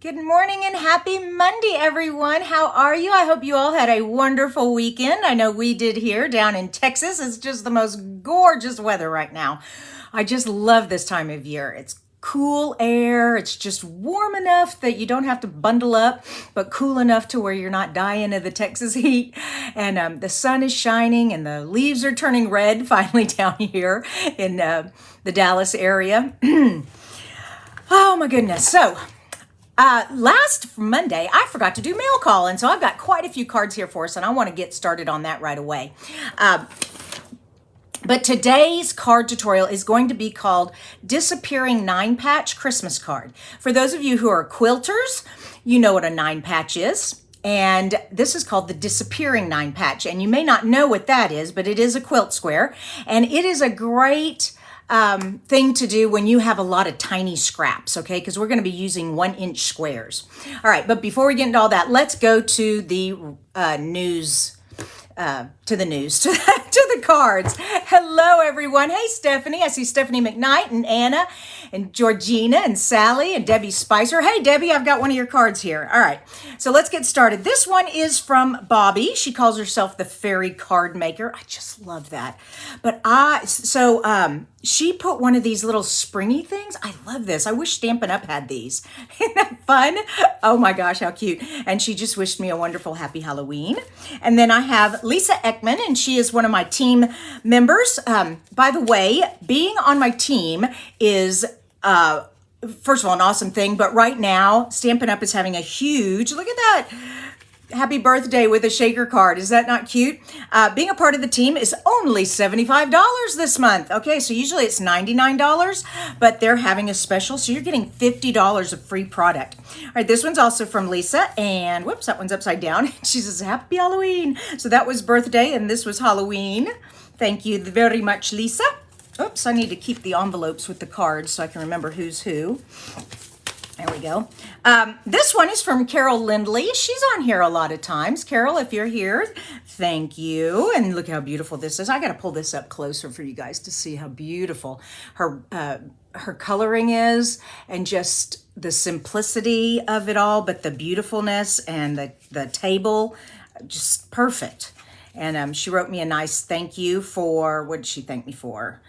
Good morning and happy Monday, everyone. How are you? I hope you all had a wonderful weekend. I know we did here down in Texas. It's just the most gorgeous weather right now. I just love this time of year. It's cool air. It's just warm enough that you don't have to bundle up, but cool enough to where you're not dying of the Texas heat. And the sun is shining and the leaves are turning red finally down here in the Dallas area. Oh my goodness. So, last Monday, I forgot to do mail call, and so I've got quite a few cards here for us, and I want to get started on that right away. But today's card tutorial is going to be called Disappearing 9-Patch Christmas Card. For those of you who are quilters, you know what a 9-patch is. And this is called the Disappearing 9-Patch. And you may not know what that is, but it is a quilt square. And it is a great thing to do when you have a lot of tiny scraps, okay? Because we're going to be using 1-inch squares. All right, but before we get into all that, let's go to the news. To the cards. Hello, everyone. Hey, Stephanie. I see Stephanie McKnight and Anna and Georgina and Sally and Debbie Spicer. Hey, Debbie, I've got one of your cards here. All right, so let's get started. This one is from Bobby. She calls herself the Fairy Card Maker. I just love that. But she put one of these little springy things. I love this. I wish Stampin' Up! Had these. Isn't that fun? Oh my gosh, how cute. And she just wished me a wonderful happy Halloween. And then I have Lisa Ekman, and she is one of my team members. By the way, being on my team is, first of all, an awesome thing. But right now, Stampin' Up! Is having a huge, look at that, happy birthday with a shaker card. Is that not cute? Being a part of the team is only $75 this month. Okay, so usually it's $99, but they're having a special, so you're getting $50 of free product. All right, this one's also from Lisa, and whoops, that one's upside down. She says, Happy Halloween. So that was birthday, and this was Halloween. Thank you very much, Lisa. Oops, I need to keep the envelopes with the cards so I can remember who's who. There we go. This one is from Carol Lindley. She's on here a lot of times. Carol, if you're here, thank you. And look how beautiful this is. I got to pull this up closer for you guys to see how beautiful her coloring is, and just the simplicity of it all, but the beautifulness and the table, just perfect. And she wrote me a nice thank you for, what did she thank me for?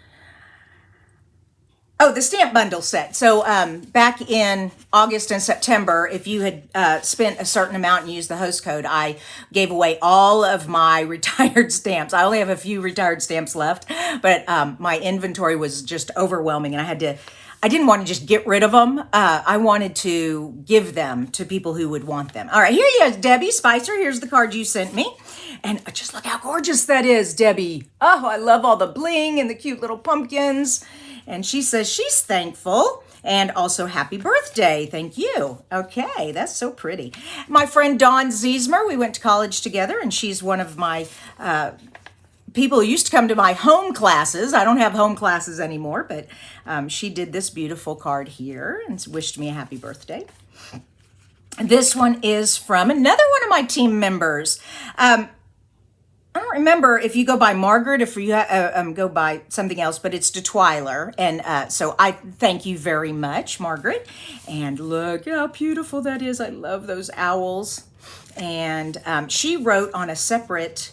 Oh, the stamp bundle set. So back in August and September, if you had spent a certain amount and used the host code, I gave away all of my retired stamps. I only have a few retired stamps left, but my inventory was just overwhelming, and I didn't want to just get rid of them. I wanted to give them to people who would want them. All right, here you go, Debbie Spicer. Here's the card you sent me. And just look how gorgeous that is, Debbie. Oh, I love all the bling and the cute little pumpkins. And she says she's thankful and also happy birthday. Thank you. Okay, that's so pretty. My friend Dawn Ziesmer, we went to college together, and she's one of my people who used to come to my home classes. I don't have home classes anymore, but she did this beautiful card here and wished me a happy birthday. This one is from another one of my team members. I don't remember if you go by Margaret, if you go by something else, but it's DeTwiler. And so I thank you very much, Margaret. And look how beautiful that is. I love those owls. And she wrote on a separate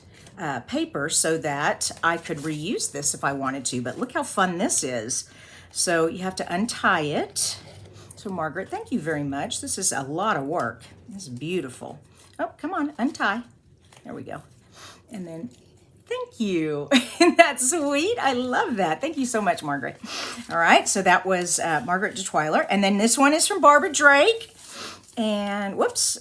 paper so that I could reuse this if I wanted to. But look how fun this is. So you have to untie it. So Margaret, thank you very much. This is a lot of work. This is beautiful. Oh, come on, untie. There we go. And then, thank you. That's sweet. I love that. Thank you so much, Margaret. All right, so that was Margaret DeTwiler. And then this one is from Barbara Drake. And whoops,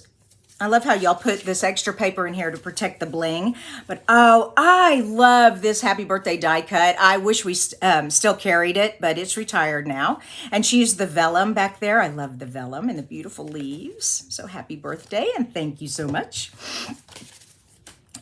I love how y'all put this extra paper in here to protect the bling. But oh, I love this happy birthday die cut. I wish we still carried it, but it's retired now. And she used the vellum back there. I love the vellum and the beautiful leaves. So happy birthday, and thank you so much.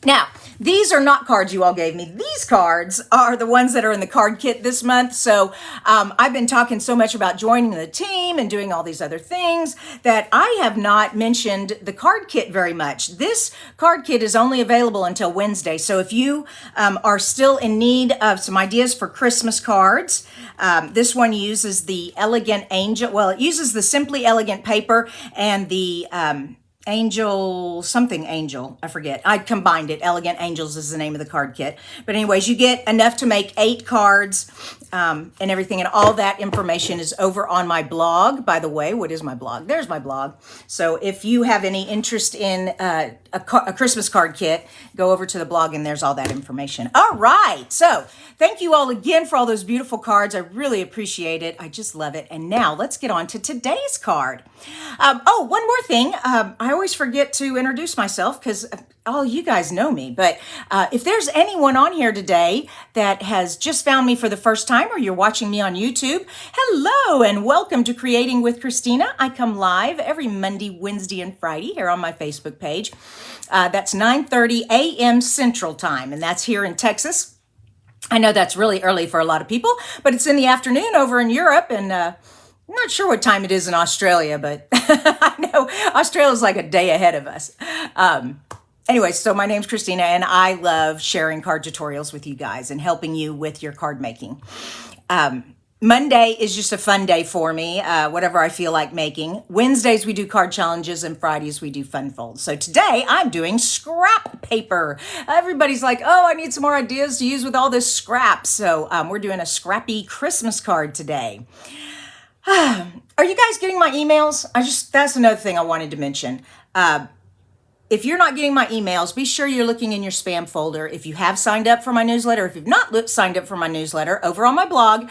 Now, these are not cards you all gave me. These cards are the ones that are in the card kit this month. So I've been talking so much about joining the team and doing all these other things that I have not mentioned the card kit very much. This card kit is only available until Wednesday. So if you are still in need of some ideas for Christmas cards, this one uses the Elegant Angel. Well, it uses the Simply Elegant paper and the Angel, I forget. I combined it. Elegant Angels is the name of the card kit. But anyways, you get enough to make 8 cards and everything. And all that information is over on my blog. By the way, what is my blog? There's my blog. So if you have any interest in a Christmas card kit, go over to the blog and there's all that information. All right. So thank you all again for all those beautiful cards. I really appreciate it. I just love it. And now let's get on to today's card. One more thing. I always forget to introduce myself because all you guys know me. But if there's anyone on here today that has just found me for the first time or you're watching me on YouTube, hello and welcome to Creating with Kristina. I come live every Monday, Wednesday, and Friday here on my Facebook page. That's 9:30 a.m. Central Time, and that's here in Texas. I know that's really early for a lot of people, but it's in the afternoon over in Europe, and I'm not sure what time it is in Australia, but I know Australia's like a day ahead of us. Anyway, so my name's Kristina, and I love sharing card tutorials with you guys and helping you with your card making. Monday is just a fun day for me, whatever I feel like making. Wednesdays, we do card challenges, and Fridays, we do fun folds. So today, I'm doing scrap paper. Everybody's like, oh, I need some more ideas to use with all this scrap. So we're doing a scrappy Christmas card today. Are you guys getting my emails? That's another thing I wanted to mention. If you're not getting my emails, be sure you're looking in your spam folder. If you have signed up for my newsletter, if you've not signed up for my newsletter, over on my blog,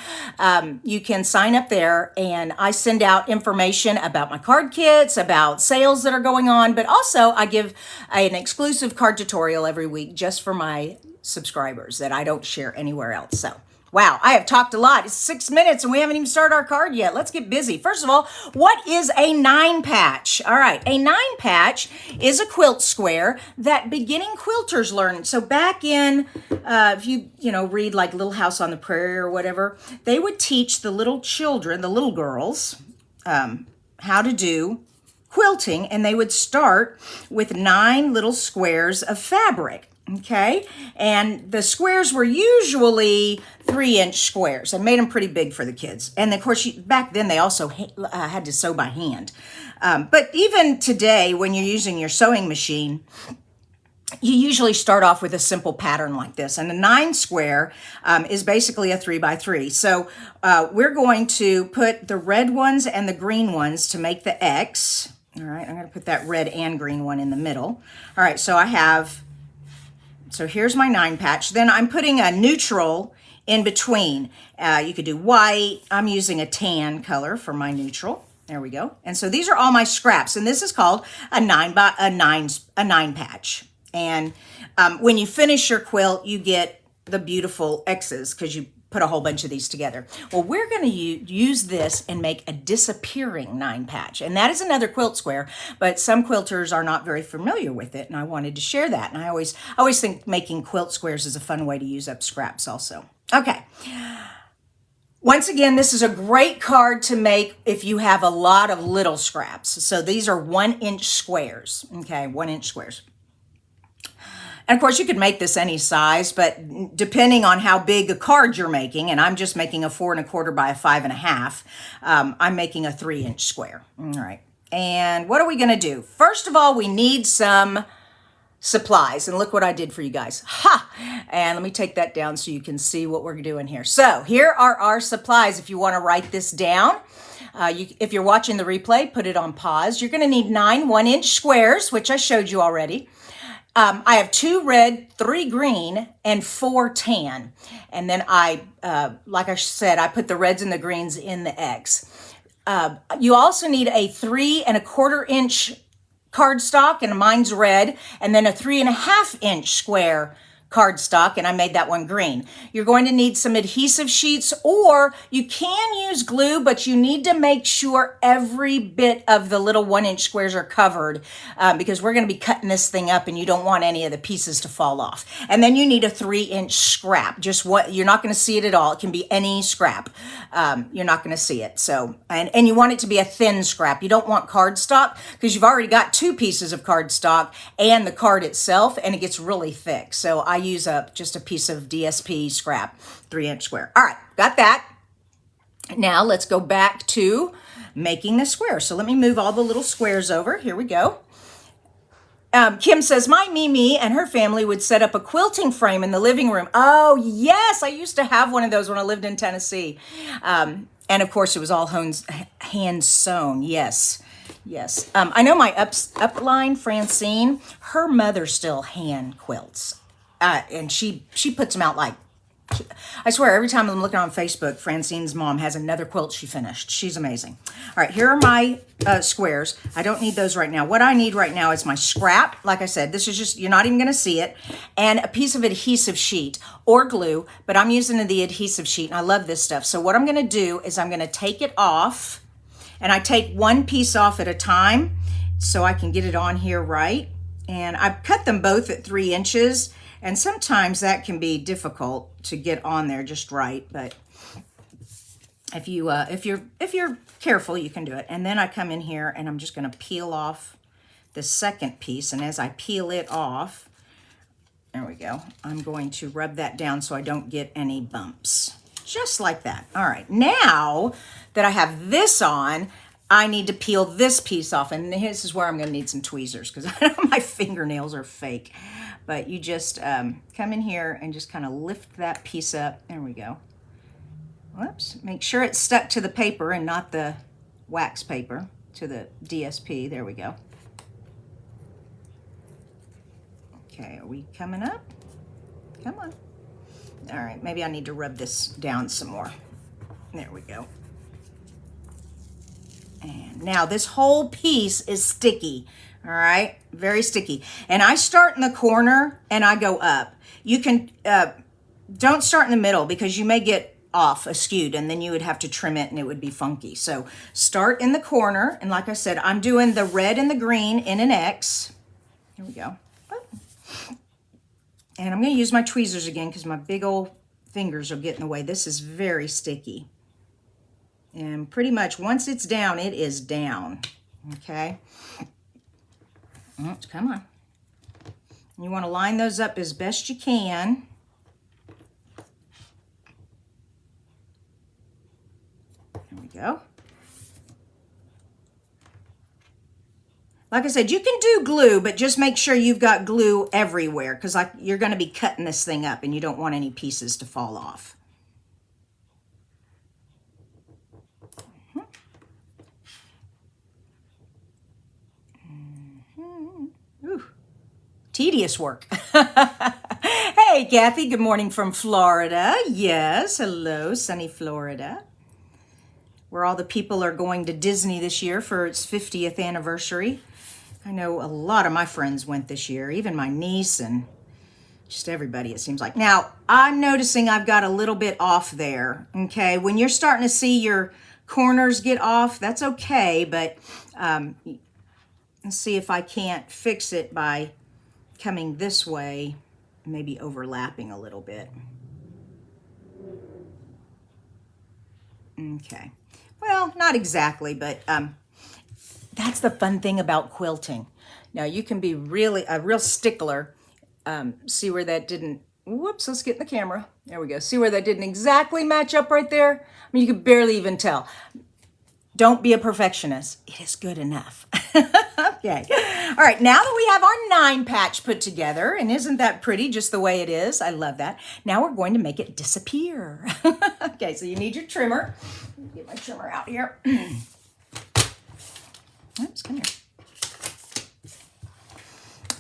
you can sign up there, and I send out information about my card kits, about sales that are going on, but also I give an exclusive card tutorial every week just for my subscribers that I don't share anywhere else. So, wow, I have talked a lot. It's 6 minutes and we haven't even started our card yet. Let's get busy. First of all, what is a 9 patch? All right, a 9 patch is a quilt square that beginning quilters learn. So back in, if you read like Little House on the Prairie or whatever, they would teach the little children, the little girls, how to do quilting, and they would start with 9 little squares of fabric. Okay, and the squares were usually 3-inch squares. I made them pretty big for the kids. And of course, back then they also had to sew by hand. But even today, when you're using your sewing machine, you usually start off with a simple pattern like this. And a 9 square is basically a 3x3. So we're going to put the red ones and the green ones to make the X. All right, I'm going to put that red and green one in the middle. All right, so here's my 9 patch. Then I'm putting a neutral in between. You could do white. I'm using a tan color for my neutral. There we go. And so these are all my scraps, and this is called a 9 patch. And when you finish your quilt, you get the beautiful X's because you put a whole bunch of these together. Well, we're going to use this and make a disappearing 9 patch. And that is another quilt square, but some quilters are not very familiar with it, and I wanted to share that. And I always think making quilt squares is a fun way to use up scraps also. Okay. Once again, this is a great card to make if you have a lot of little scraps. So these are 1-inch squares. Okay, 1-inch squares. And of course, you could make this any size, but depending on how big a card you're making, and I'm just making a 4 1/4 by a 5 1/2, I'm making a 3-inch square. All right. And what are we going to do? First of all, we need some supplies. And look what I did for you guys. Ha! And let me take that down so you can see what we're doing here. So here are our supplies if you want to write this down. If you're watching the replay, put it on pause. You're going to need 9 1-inch squares, which I showed you already. I have 2 red, 3 green, and 4 tan. And then like I said, I put the reds and the greens in the X. You also need a 3 1/4 inch cardstock, and mine's red, and then a 3 1/2 inch square cardstock, and I made that one green. You're going to need some adhesive sheets, or you can use glue, but you need to make sure every bit of the little 1-inch squares are covered because we're going to be cutting this thing up and you don't want any of the pieces to fall off. And then you need a 3-inch scrap. Just what you're not going to see it at all. It can be any scrap. You're not going to see it. So, and you want it to be a thin scrap. You don't want cardstock because you've already got 2 pieces of cardstock and the card itself, and it gets really thick. So I use just a piece of DSP scrap, 3-inch square. All right, got that. Now let's go back to making the square. So let me move all the little squares over. Here we go. Kim says, my Mimi and her family would set up a quilting frame in the living room. Oh, yes. I used to have one of those when I lived in Tennessee. And of course, it was all hand sewn. Yes. Yes. I know my upline, Francine, her mother still hand quilts. And she puts them out like, I swear, every time I'm looking on Facebook, Francine's mom has another quilt she finished. She's amazing. All right, here are my squares. I don't need those right now. What I need right now is my scrap. Like I said, this is just, you're not even going to see it, and a piece of adhesive sheet or glue, but I'm using the adhesive sheet, and I love this stuff. So what I'm going to do is I'm going to take it off, and I take one piece off at a time so I can get it on here right. And I've cut them both at 3 inches. And sometimes that can be difficult to get on there just right, but if you're careful, you can do it. And then I come in here and I'm just going to peel off the second piece, and as I peel it off, there we go, I'm going to rub that down so I don't get any bumps. Just like that. All right, now that I have this on, I need to peel this piece off, and this is where I'm going to need some tweezers because my fingernails are fake. But you just come in here and just kind of lift that piece up. There we go. Whoops. Make sure it's stuck to the paper and not the wax paper, to the DSP. There we go. Okay, are we coming up? Come on. All right, maybe I need to rub this down some more. There we go. And now this whole piece is sticky. All right, very sticky. And I start in the corner and I go up. You can, don't start in the middle because you may get off askewed and then you would have to trim it and it would be funky. So start in the corner. And like I said, I'm doing the red and the green in an X. Here we go. And I'm going to use my tweezers again because my big old fingers will get in the way. This is very sticky. And pretty much once it's down, it is down. Okay. Come on. You want to line those up as best you can. There we go. Like I said, you can do glue, but just make sure you've got glue everywhere because like you're going to be cutting this thing up and you don't want any pieces to fall off. Ooh, tedious work. Hey, Kathy, good morning from Florida. Yes, hello, sunny Florida, where all the people are going to Disney this year for its 50th anniversary. I know a lot of my friends went this year, even my niece and just everybody, it seems like. Now, I'm noticing I've got a little bit off there, okay? When you're starting to see your corners get off, that's okay, but let's see if I can't fix it by coming this way, maybe overlapping a little bit. Okay. Well, not exactly, but that's the fun thing about quilting. Now, you can be really a real stickler. See where that didn't, whoops, let's get in the camera. There we go. See where that didn't exactly match up right there? I mean, you could barely even tell. Don't be a perfectionist. It is good enough. Okay. All right. Now that we have our 9 patch put together, and isn't that pretty just the way it is? I love that. Now we're going to make it disappear. Okay. So you need your trimmer. Get my trimmer out here. Oops, come here.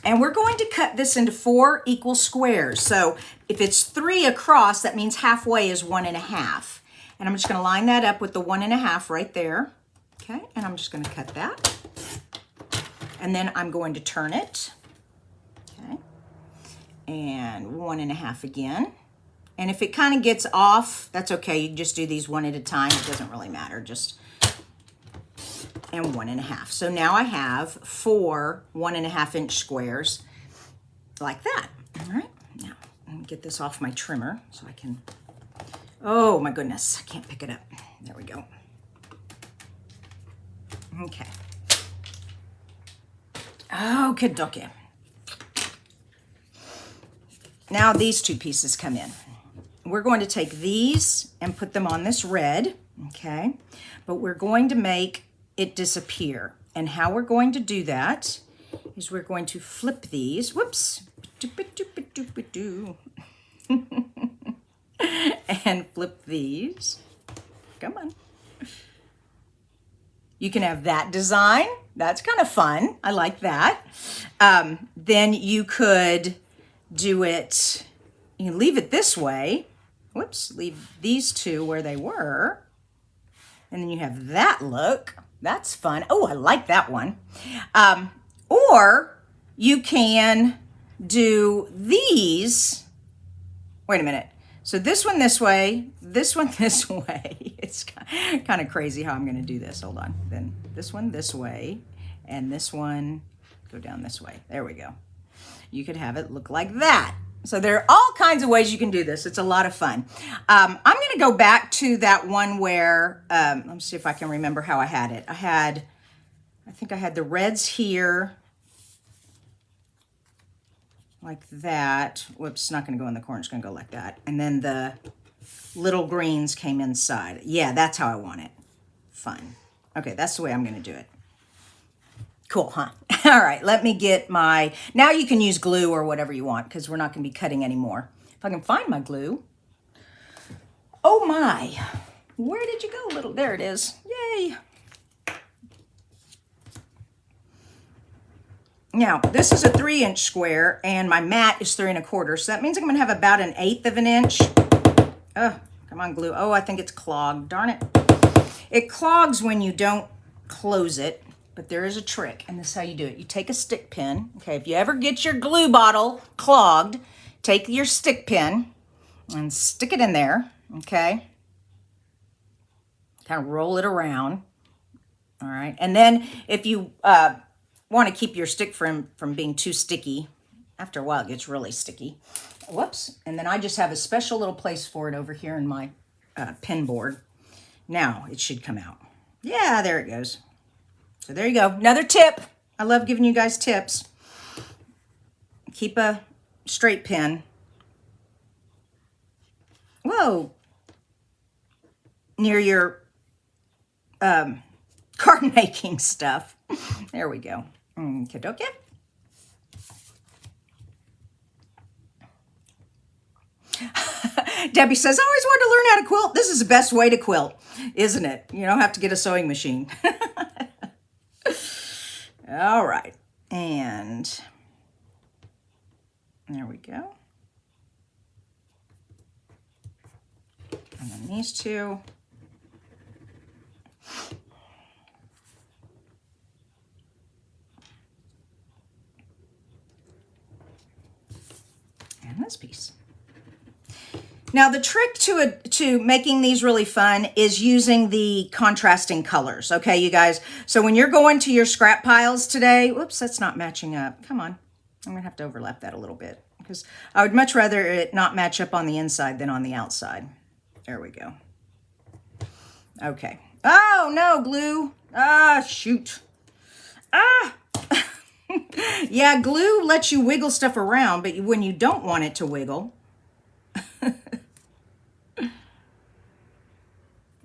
And we're going to cut this into 4 equal squares. So if it's 3 across, that means halfway is 1.5. And I'm just going to line that up with the 1.5 right there. Okay, and I'm just going to cut that. And then I'm going to turn it. Okay. and 1.5 again. And if it kind of gets off, that's okay. You can just do these one at a time. It doesn't really matter. Just, and 1.5. So now I have 4 1.5-inch squares like that. All right. Now, let me get this off my trimmer so I can, oh my goodness, I can't pick it up. There we go. Okay. Okay, dokie. Now these 2 pieces come in. We're going to take these and put them on this red, okay? But we're going to make it disappear. And how we're going to do that is we're going to flip these. Whoops. And flip these. Come on. You can have that design. That's kind of fun. I like that. Then you could do it, you can leave it this way. Whoops, leave these 2 where they were. And then you have that look. That's fun. Oh, I like that one. Or you can do these. Wait a minute. So this one this way, this one this way. It's kind of crazy how I'm going to do this. Hold on. Then this one this way, and this one go down this way. There we go. You could have it look like that. So there are all kinds of ways you can do this. It's a lot of fun. I'm going to go back to that one where, let me see if I can remember how I had it. I think I had the reds here, like that. Whoops, it's not going to go in the corner. It's going to go like that. And then the little greens came inside. Yeah, that's how I want it. Fun. Okay, that's the way I'm going to do it. Cool, huh? All right, let me get my, now you can use glue or whatever you want because we're not going to be cutting anymore. If I can find my glue. Oh my, where did you go, little? There it is. Yay. Now, this is a 3-inch square and my mat is 3 1/4. So that means I'm going to have about 1/8 of an inch. Oh, come on, glue. Oh, I think it's clogged. Darn it. It clogs when you don't close it. But there is a trick, and this is how you do it. You take a stick pin. Okay, if you ever get your glue bottle clogged, take your stick pin and stick it in there, okay? Kind of roll it around, all right? And then if you want to keep your stick from being too sticky, after a while it gets really sticky. Whoops. And then I just have a special little place for it over here in my pin board. Now it should come out. Yeah, there it goes. So there you go. Another tip. I love giving you guys tips. Keep a straight pin. Whoa. Near your card making stuff. There we go. Okay, okay. Debbie says, I always wanted to learn how to quilt. This is the best way to quilt, isn't it? You don't have to get a sewing machine. All right, and there we go. And then these 2. And this piece. Now the trick to making these really fun is using the contrasting colors, okay, you guys? So when you're going to your scrap piles today, whoops, that's not matching up. Come on, I'm gonna have to overlap that a little bit because I would much rather it not match up on the inside than on the outside. There we go. Okay. Oh no, glue. Ah, shoot. Ah. Yeah, glue lets you wiggle stuff around, but when you don't want it to wiggle,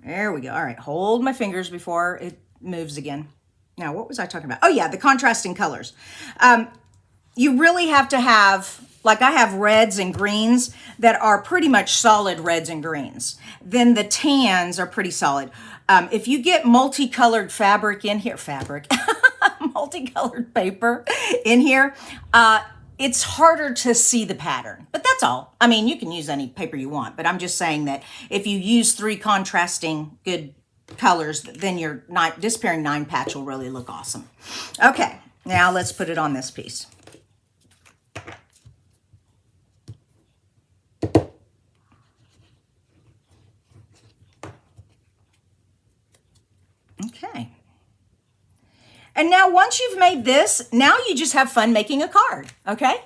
there we go. All right, hold my fingers before it moves again. Now, what was I talking about? Oh yeah, the contrasting colors. You really have to have, like I have reds and greens that are pretty much solid reds and greens. Then the tans are pretty solid. If you get multicolored fabric in here, multicolored paper in here, it's harder to see the pattern, but that's all. I mean, you can use any paper you want, but I'm just saying that if you use 3 contrasting good colors, then your disappearing 9 patch will really look awesome. Okay, now let's put it on this piece. And now once you've made this, now you just have fun making a card, okay?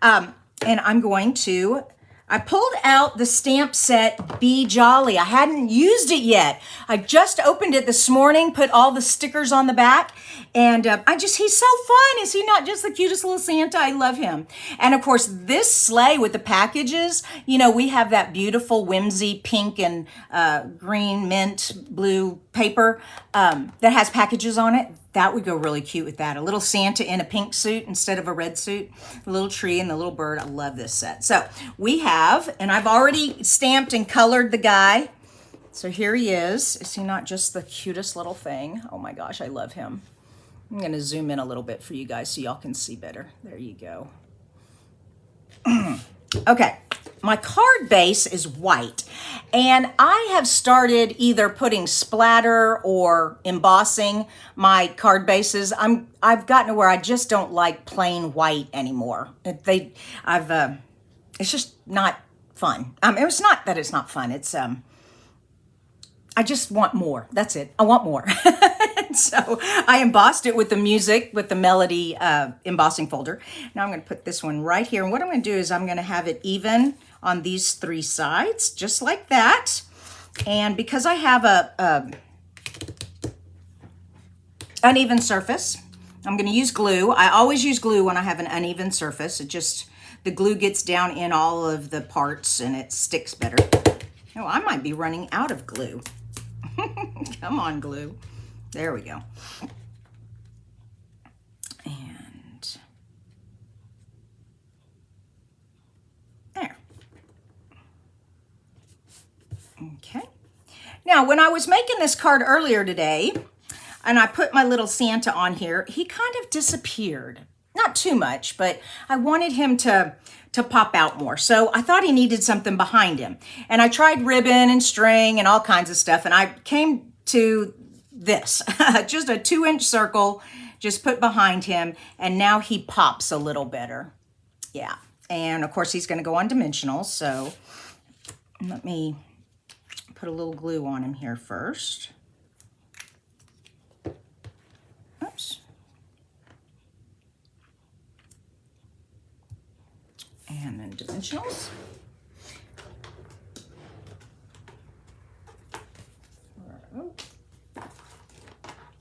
And I'm going to, I pulled out the stamp set Be Jolly. I hadn't used it yet. I just opened it this morning, put all the stickers on the back, and he's so fun. Is he not just the cutest little Santa? I love him. And of course, this sleigh with the packages, you know, we have that beautiful whimsy pink and green mint blue paper that has packages on it. That would go really cute with that. A little Santa in a pink suit instead of a red suit. The little tree and the little bird. I love this set. So we have, and I've already stamped and colored the guy. So here he is. Is he not just the cutest little thing? Oh my gosh, I love him. I'm going to zoom in a little bit for you guys so y'all can see better. There you go. Okay, my card base is white, and I have started either putting splatter or embossing my card bases. I've gotten to where I just don't like plain white anymore. It's just not fun. It's not that it's not fun. It's I just want more. That's it. I want more. So I embossed it with the music, with the melody embossing folder. Now I'm going to put this one right here. And what I'm going to do is I'm going to have it even on these three sides, just like that. And because I have a uneven surface, I'm going to use glue. I always use glue when I have an uneven surface. The glue gets down in all of the parts and it sticks better. Oh, I might be running out of glue. Come on, glue. There we go. And there. Okay. Now, when I was making this card earlier today, and I put my little Santa on here, he kind of disappeared. Not too much, but I wanted him to pop out more. So I thought he needed something behind him. And I tried ribbon and string and all kinds of stuff. And I came to this, just a 2-inch circle, just put behind him. And now he pops a little better. Yeah. And of course he's going to go on dimensional. So let me put a little glue on him here first. Oops. And then dimensionals.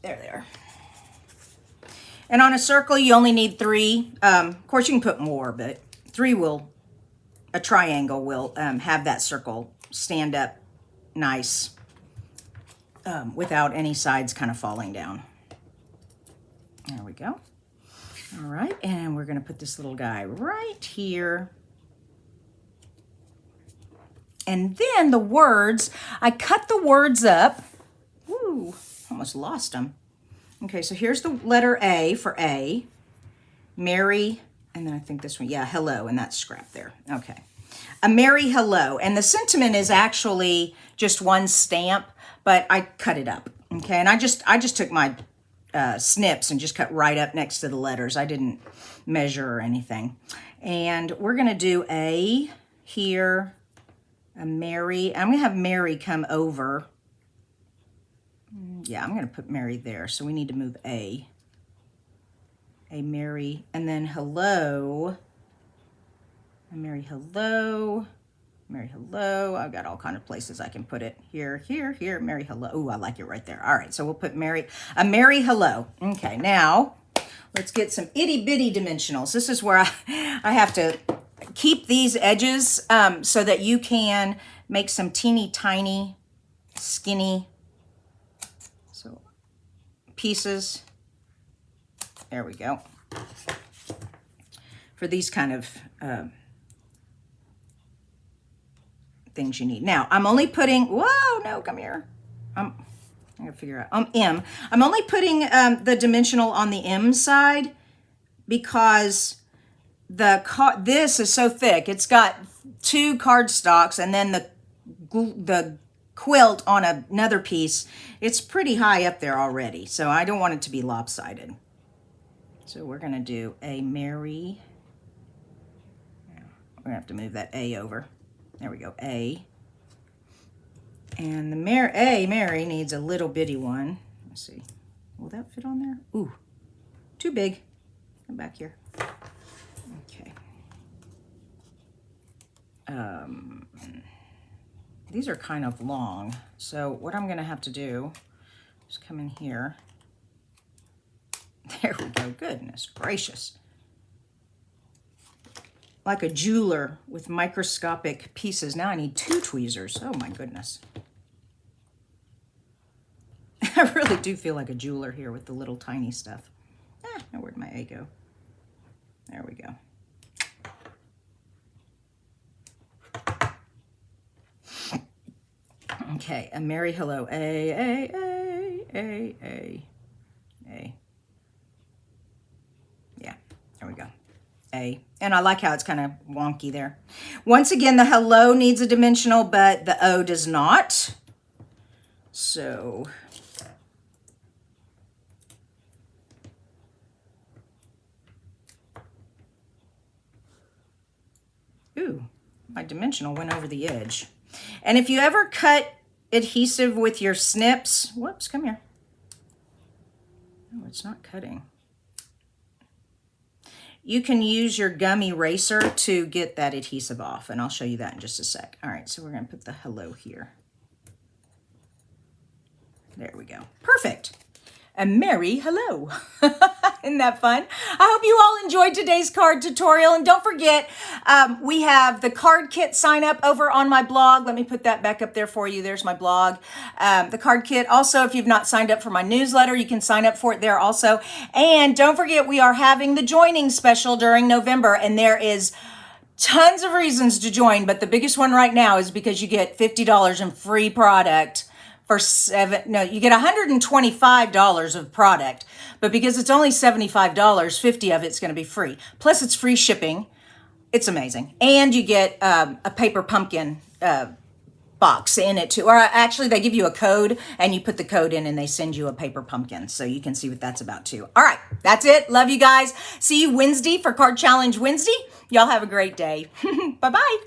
There they are. And on a circle, you only need 3. Of course, you can put more, but 3 a triangle will have that circle stand up nice without any sides kind of falling down. There we go. All right, and we're going to put this little guy right here. And then the words, I cut the words up. Woo, almost lost them. Okay, so here's the letter A for A. Merry, and then I think this one, yeah, hello, and that's scrap there. Okay. A merry hello. And the sentiment is actually just one stamp, but I cut it up. Okay, and I just took my snips and just cut right up next to the letters. I didn't measure or anything. And we're going to do A here, a Mary. I'm going to have Mary come over. Yeah, I'm going to put Mary there. So we need to move A Mary, and then hello. A Mary hello. Mary hello. I've got all kind of places I can put it. Here, here, here. Mary hello. Ooh, I like it right there. All right, so we'll put a Mary hello. Okay, now let's get some itty bitty dimensionals. This is where I have to keep these edges so that you can make some teeny tiny skinny pieces. There we go. For these kind of things you need. Now, I'm only putting, whoa, no, come here. I gotta figure out, M. I'm only putting the dimensional on the M side because this is so thick. It's got 2 cardstocks and then the quilt on another piece. It's pretty high up there already, so I don't want it to be lopsided. So we're gonna do a Mary. We're gonna have to move that A over. There we go, A. And the Mary needs a little bitty one. Let's see, will that fit on there? Ooh, too big. Come back here. Okay. These are kind of long. So what I'm going to have to do is come in here. There we go. Goodness gracious. Like a jeweler with microscopic pieces. Now I need 2 tweezers. Oh my goodness. I really do feel like a jeweler here with the little tiny stuff. Now where'd my A go? There we go. Okay, a merry hello. A. Yeah, there we go. A. And I like how it's kind of wonky there. Once again, the hello needs a dimensional, but the O does not. So ooh, my dimensional went over the edge. And if you ever cut adhesive with your snips, whoops, come here. No, it's not cutting. You can use your gum eraser to get that adhesive off, and I'll show you that in just a sec. All right, so we're going to put the hello here. There we go. Perfect. A merry hello. Isn't that fun? I hope you all enjoyed today's card tutorial. And don't forget, we have the card kit sign up over on my blog. Let me put that back up there for you. There's my blog. The card kit. Also, if you've not signed up for my newsletter, you can sign up for it there also. And don't forget, we are having the joining special during November. And there is tons of reasons to join. But the biggest one right now is because you get $50 in free product. You get $125 of product, but because it's only $75, $50 of it's going to be free. Plus it's free shipping. It's amazing. And you get a paper pumpkin box in it too. Or actually they give you a code and you put the code in and they send you a paper pumpkin. So you can see what that's about too. All right, that's it. Love you guys. See you Wednesday for Card Challenge Wednesday. Y'all have a great day. Bye-bye.